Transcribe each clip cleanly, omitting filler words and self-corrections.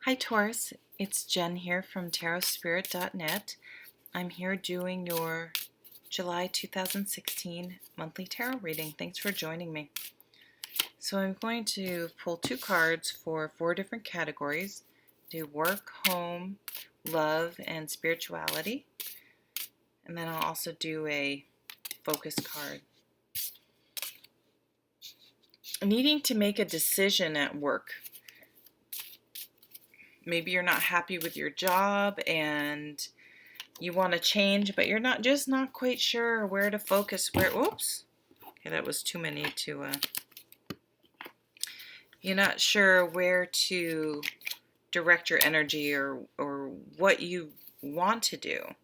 Hi Taurus, it's Jen here from tarotspirit.net. I'm here doing your July 2016 monthly tarot reading. Thanks for joining me. So I'm going to pull two cards for four different categories. Do work, home, love, and spirituality. And then I'll also do a focus card. Needing to make a decision at work. Maybe you're not happy with your job and you want to change, but you're not quite sure where to focus. Oops. Okay, that was too many to, you're not sure where to direct your energy or what you want to do.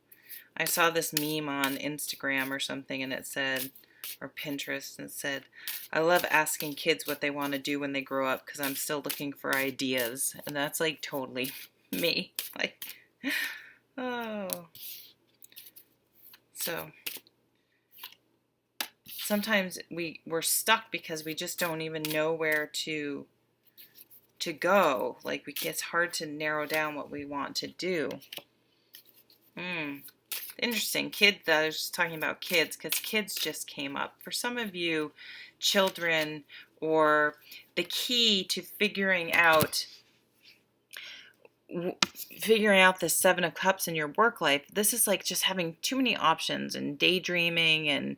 I saw this meme on Instagram or something and it said, or Pinterest, and it said, I love asking kids what they want to do when they grow up because I'm still looking for ideas. And that's like totally me. Like, oh. So sometimes we're stuck because we just don't even know where to go. Like it's hard to narrow down what we want to do. Interesting. Kids, I was just talking about kids because kids just came up. For some of you, children, or the key to figuring out the Seven of Cups in your work life, this is like just having too many options and daydreaming, and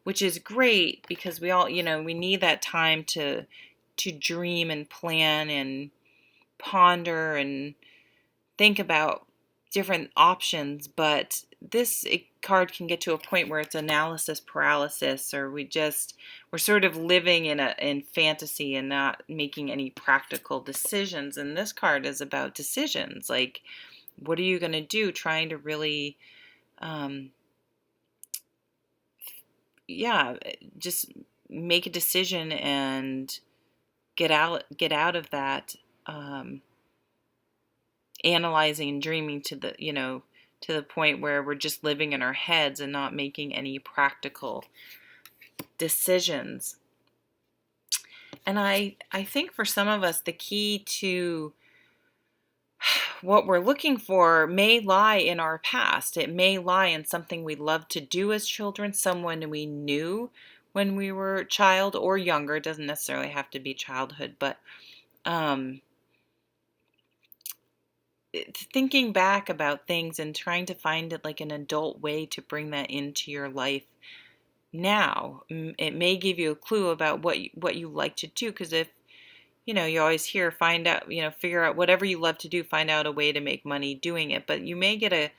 which is great because we all, we need that time to dream and plan and ponder and think about different options. But this card can get to a point where it's analysis paralysis, or we're sort of living in fantasy and not making any practical decisions. And this card is about decisions. Like, what are you going to do? Trying to really just make a decision and get out of that analyzing and dreaming to the point where we're just living in our heads and not making any practical decisions. And I think for some of us, the key to what we're looking for may lie in our past. It may lie in something we loved to do as children, someone we knew when we were a child or younger. It doesn't necessarily have to be childhood, but thinking back about things and trying to find it like an adult way to bring that into your life now. It may give you a clue about what you like to do, because if you always hear, find out, figure out whatever you love to do, find out a way to make money doing it. But you may get a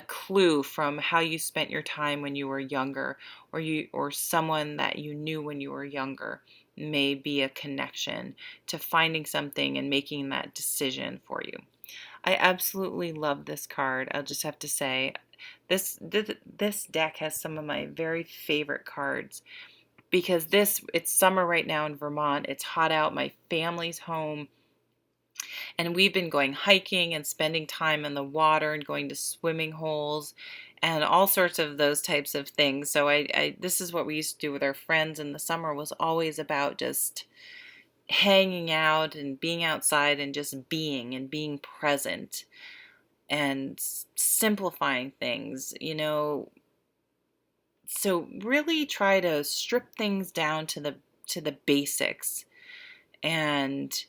clue from how you spent your time when you were younger, or someone that you knew when you were younger may be a connection to finding something and making that decision for you. I absolutely love this card. I'll just have to say, this deck has some of my very favorite cards, because it's summer right now in Vermont. It's hot out. My family's home, and we've been going hiking and spending time in the water and going to swimming holes and all sorts of those types of things. So this is what we used to do with our friends in the summer, was always about just hanging out and being outside and just being present and simplifying things, So really try to strip things down to the basics, and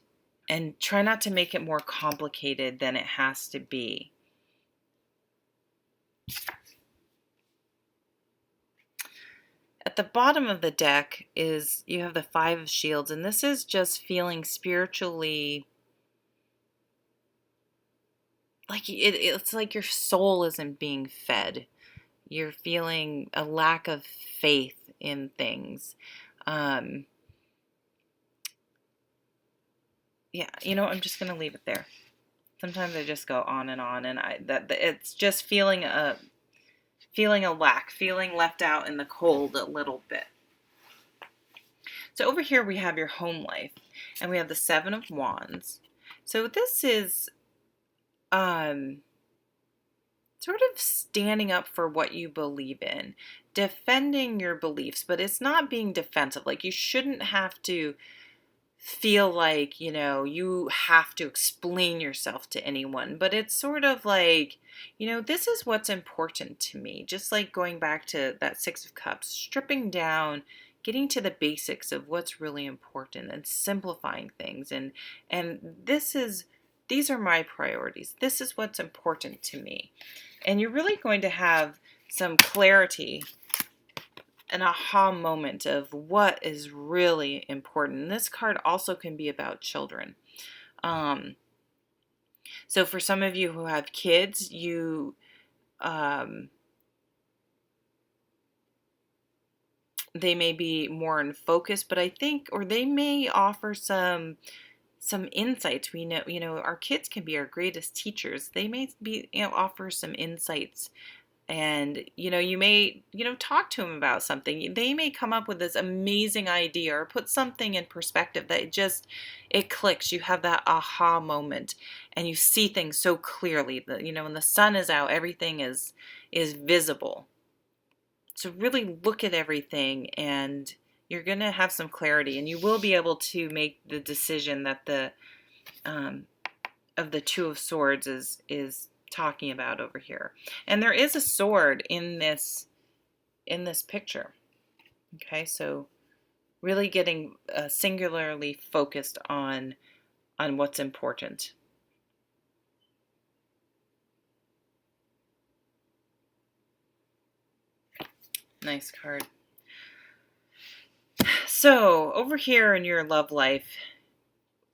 try not to make it more complicated than it has to be. At the bottom of the deck you have the Five of Shields, and this is just feeling spiritually like it's like your soul isn't being fed. You're feeling a lack of faith in things. I'm just going to leave it there. Sometimes I just go on, and it's just feeling a lack, feeling left out in the cold a little bit. So over here we have your home life, and we have the Seven of Wands. So this is sort of standing up for what you believe in, defending your beliefs, but it's not being defensive. Like, you shouldn't have to feel like, you have to explain yourself to anyone, but it's sort of like, this is what's important to me. Just like going back to that Six of Cups, stripping down, getting to the basics of what's really important and simplifying things. And these are my priorities. This is what's important to me. And you're really going to have some clarity, an aha moment of what is really important. And this card also can be about children. So for some of you who have kids, they may be more in focus, but I think, or they may offer some insights. We know, our kids can be our greatest teachers. They may be, offer some insights. And, you may, talk to them about something. They may come up with this amazing idea or put something in perspective that it clicks. You have that aha moment and you see things so clearly that, when the sun is out, everything is visible. So really look at everything and you're going to have some clarity, and you will be able to make the decision that of the Two of Swords is talking about over here. And there is a sword in this picture. Okay, so really getting singularly focused on what's important. Nice card. So over here in your love life,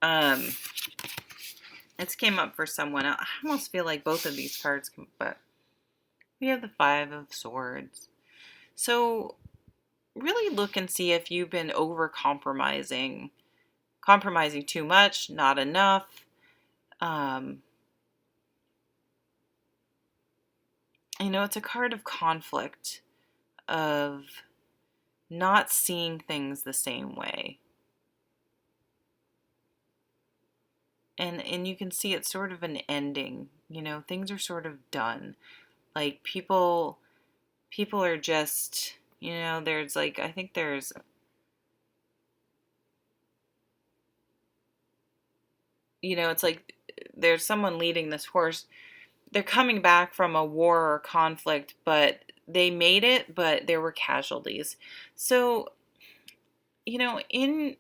this came up for someone. I almost feel like both of these cards, but we have the Five of Swords. So really look and see if you've been compromising too much, not enough. It's a card of conflict, of not seeing things the same way. And you can see it's sort of an ending. Things are sort of done. Like people are just, there's like, I think it's like there's someone leading this horse. They're coming back from a war or conflict, but they made it, but there were casualties. So, I think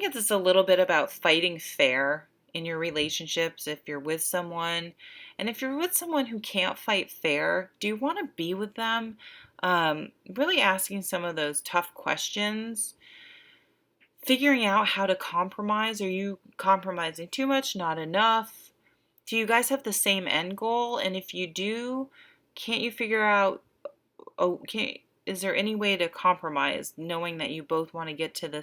it's just a little bit about fighting fair in your relationships if you're with someone. And if you're with someone who can't fight fair, do you want to be with them? Really asking some of those tough questions. Figuring out how to compromise. Are you compromising too much, not enough? Do you guys have the same end goal? And if you do, can't you figure out, is there any way to compromise knowing that you both want to get to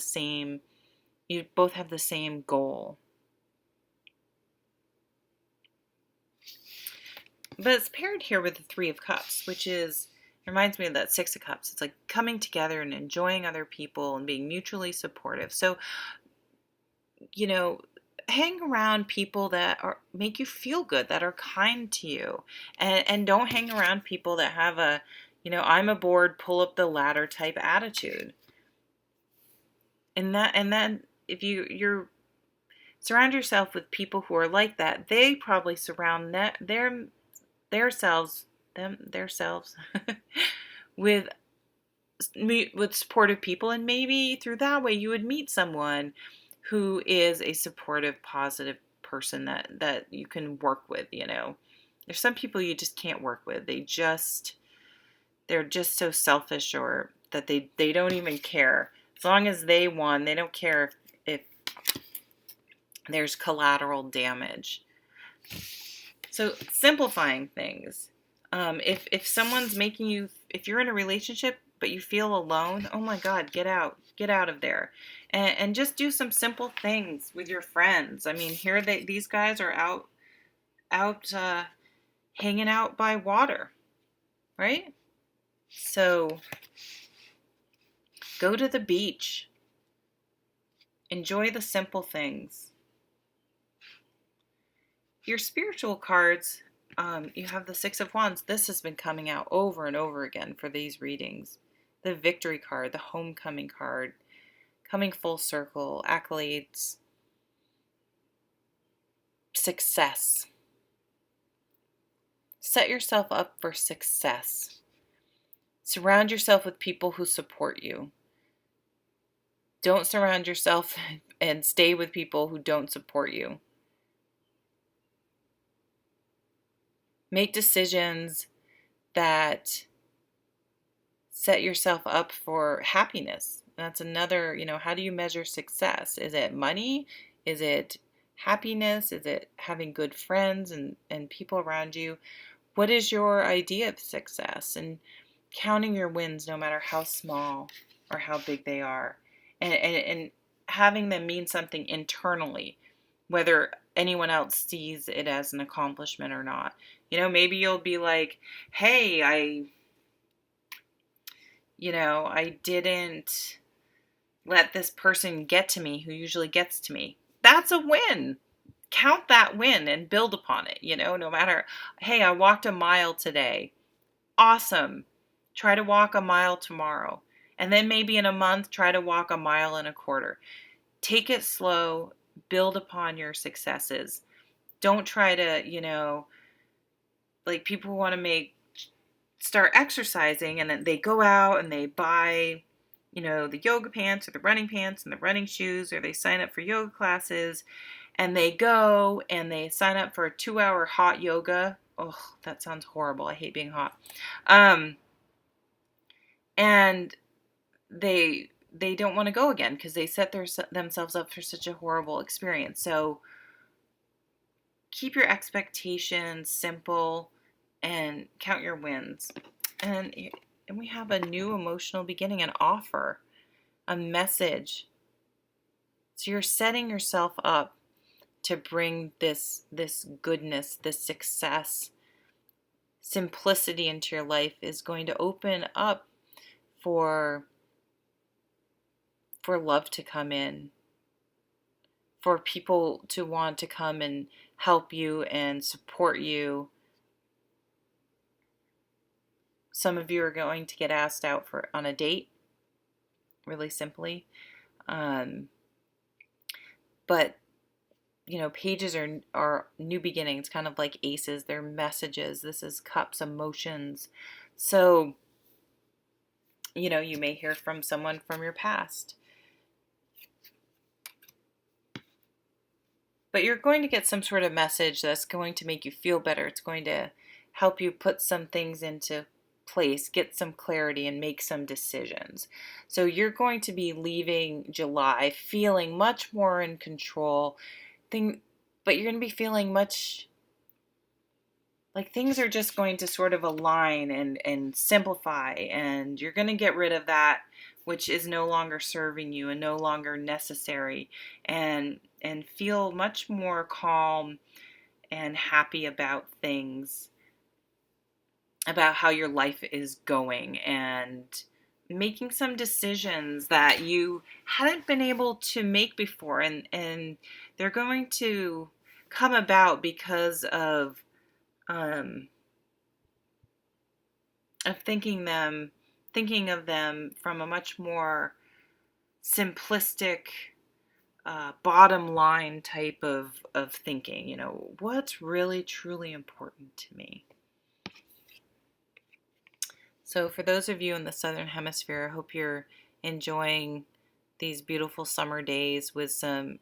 you both have the same goal? But it's paired here with the Three of Cups, which reminds me of that Six of Cups. It's like coming together and enjoying other people and being mutually supportive. So, hang around people that make you feel good, that are kind to you, and don't hang around people that have a, I'm a bored, pull up the ladder type attitude. And then if you're surround yourself with people who are like that, they probably surround themselves with supportive people, and maybe through that way you would meet someone who is a supportive, positive person that you can work with. There's some people you just can't work with. They're just so selfish, or that they don't even care. As long as they won, they don't care if there's collateral damage. So simplifying things. If someone's making you, if you're in a relationship but you feel alone, oh my God, get out of there, and just do some simple things with your friends. I mean, here these guys are out hanging out by water, right? So go to the beach, enjoy the simple things. Your spiritual cards, you have the Six of Wands. This has been coming out over and over again for these readings. The Victory card, the Homecoming card, coming full circle, accolades, success. Set yourself up for success. Surround yourself with people who support you. Don't surround yourself and stay with people who don't support you. Make decisions that set yourself up for happiness. That's another, how do you measure success? Is it money? Is it happiness? Is it having good friends and people around you? What is your idea of success? And counting your wins, no matter how small or how big they are. And having them mean something internally, whether anyone else sees it as an accomplishment or not. Maybe you'll be like, hey, I didn't let this person get to me who usually gets to me. That's a win. Count that win and build upon it, no matter, hey, I walked a mile today. Awesome. Try to walk a mile tomorrow. And then maybe in a month, try to walk a mile and a quarter. Take it slow. Build upon your successes. Don't try to, like people want to start exercising and then they go out and they buy, the yoga pants or the running pants and the running shoes, or they sign up for yoga classes and they go and they sign up for a 2-hour hot yoga. Oh, that sounds horrible. I hate being hot. And they don't want to go again because they set themselves up for such a horrible experience. So keep your expectations simple and count your wins. And we have a new emotional beginning, an offer, a message. So you're setting yourself up to bring this goodness, this success, simplicity into your life is going to open up for love to come in, for people to want to come and help you and support you. Some of you are going to get asked out on a date, really simply. But pages are new beginnings, kind of like aces. They're messages. This is cups, emotions. So, you may hear from someone from your past. But you're going to get some sort of message that's going to make you feel better. It's going to help you put some things into place, get some clarity, and make some decisions. So you're going to be leaving July feeling much more in control. But you're going to be feeling much like things are just going to sort of align and simplify, and you're going to get rid of that which is no longer serving you and no longer necessary, and feel much more calm and happy about things, about how your life is going, and making some decisions that you hadn't been able to make before, and they're going to come about because of thinking of them from a much more simplistic, bottom line type of thinking. What's really truly important to me. So for those of you in the Southern Hemisphere, I hope you're enjoying these beautiful summer days with some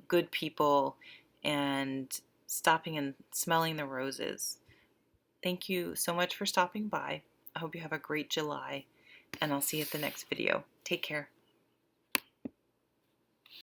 good people and stopping and smelling the roses. Thank you so much for stopping by. I hope you have a great July, and I'll see you at the next video. Take care.